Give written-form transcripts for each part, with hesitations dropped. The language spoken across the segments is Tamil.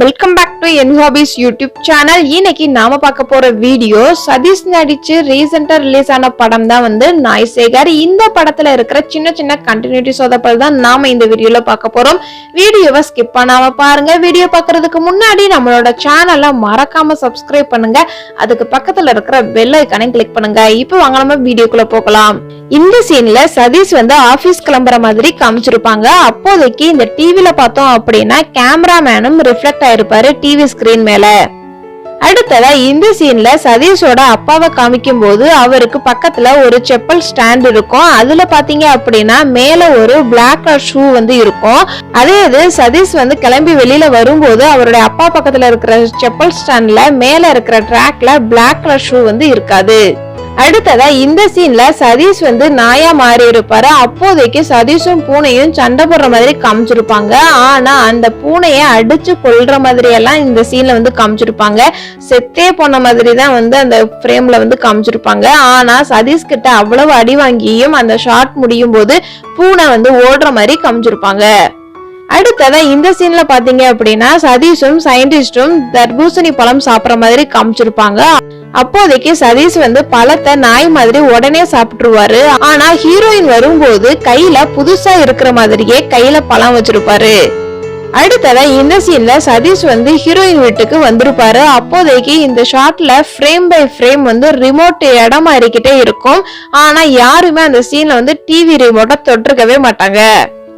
வெல்கம் பேக் டு என் ஹாபிஸ் யூடியூப் சேனல். இன்னைக்கு நாம பார்க்க போற வீடியோ சதீஷ் நடிச்சு ரீசெண்டா ரிலீஸ் ஆன படம் தான் நாய்சேகர். இந்த படத்துல இருக்கிற சின்ன சின்ன கண்டினியூட்டி சொதப்பல் தான் நாம இந்த வீடியோல பார்க்க போறோம். வீடியோவை ஸ்கிப் பண்ணாம பாருங்க. வீடியோ பார்க்கறதுக்கு முன்னாடி நம்மளோட சேனலை மறக்காம சப்ஸ்கிரைப் பண்ணுங்க. அதுக்கு பக்கத்துல இருக்கிற பெல் ஐகானை கிளிக் பண்ணுங்க. இப்போ வாங்க நம்ம வீடியோக்குள்ள போகலாம். இந்த சீன்ல சதீஷ் ஆபீஸ் கிளம்புற மாதிரி காமிச்சிருப்பாங்க. அப்போதைக்கு இந்த டிவில பார்த்தோம் அப்படின்னா கேமராமேனும் ரிஃப்ளெக்ட் ஆயிருப்பாரு டிவி ஸ்கிரீன் மேல. அடுத்ததா இந்த சீன்ல சதீஷோட அப்பாவை காமிக்கும் போது அவருக்கு பக்கத்துல ஒரு செப்பல் ஸ்டாண்ட் இருக்கும். அதுல பாத்தீங்க அப்படின்னா மேல ஒரு பிளாக் கலர் ஷூ இருக்கும். அதே இது சதீஷ் கிளம்பி வெளியில வரும்போது அவருடைய அப்பா பக்கத்துல இருக்கிற செப்பல் ஸ்டாண்ட்ல மேல இருக்கிற ட்ராக்ல பிளாக் கலர் ஷூ இருக்காது. அடுத்ததா இந்த சீன்ல சதீஷ் நாயா மாறி இருப்பாரு. அப்போதைக்கு சதீஷும் பூனையும் சண்டை போடுற மாதிரி காமிச்சிருப்பாங்க. ஆனா அந்த பூனைய அடிச்சு கொல்ற மாதிரி எல்லாம் இந்த சீன்ல காமிச்சிருப்பாங்க. செத்தே போன மாதிரி தான் அந்த ஃப்ரேம்ல காமிச்சிருப்பாங்க. ஆனா சதீஷ் கிட்ட அவ்வளவு அடி வாங்கியும் அந்த ஷாட் முடியும் போது பூனை ஓடுற மாதிரி காமிச்சிருப்பாங்க. அடுத்ததா இந்த சீன்ல பாத்தீங்க அப்படின்னா சதீஷும் சயின்டிஸ்டும் தர்பூசணி பழம் சாப்பிடுற மாதிரி காமிச்சிருப்பாங்க. அப்போதைக்கு சதீஷ் பழத்தை நாய் மாதிரி உடனே சாப்பிட்டுருவாரு. ஆனா ஹீரோயின் வரும்போது கையில புதுசா இருக்கிற மாதிரியே கையில பழம் வச்சிருப்பாரு. அடுத்ததா இந்த சீன்ல சதீஷ் ஹீரோயின் வீட்டுக்கு வந்திருப்பாரு. அப்போதைக்கு இந்த ஷாட்ல ஃப்ரேம் பை ஃப்ரேம் ரிமோட் இடம் மாறிக்கிட்டே இருக்கும். ஆனா யாருமே அந்த சீன்ல டிவி ரிமோட்டை தொட்டிருக்கவே மாட்டாங்க.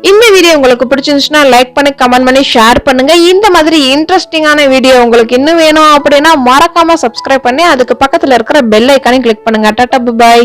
இந்த வீடியோ உங்களுக்கு பிடிச்சிருந்துச்சுன்னா லைக் பண்ணி கமெண்ட் பண்ணி ஷேர் பண்ணுங்க. இந்த மாதிரி இன்ட்ரெஸ்டிங்கான வீடியோ உங்களுக்கு இன்னும் வேணும் அப்படின்னா மறக்காம சப்ஸ்கிரைப் பண்ணி அதுக்கு பக்கத்துல இருக்கிற பெல் ஐகானை கிளிக் பண்ணுங்க. Tata bye.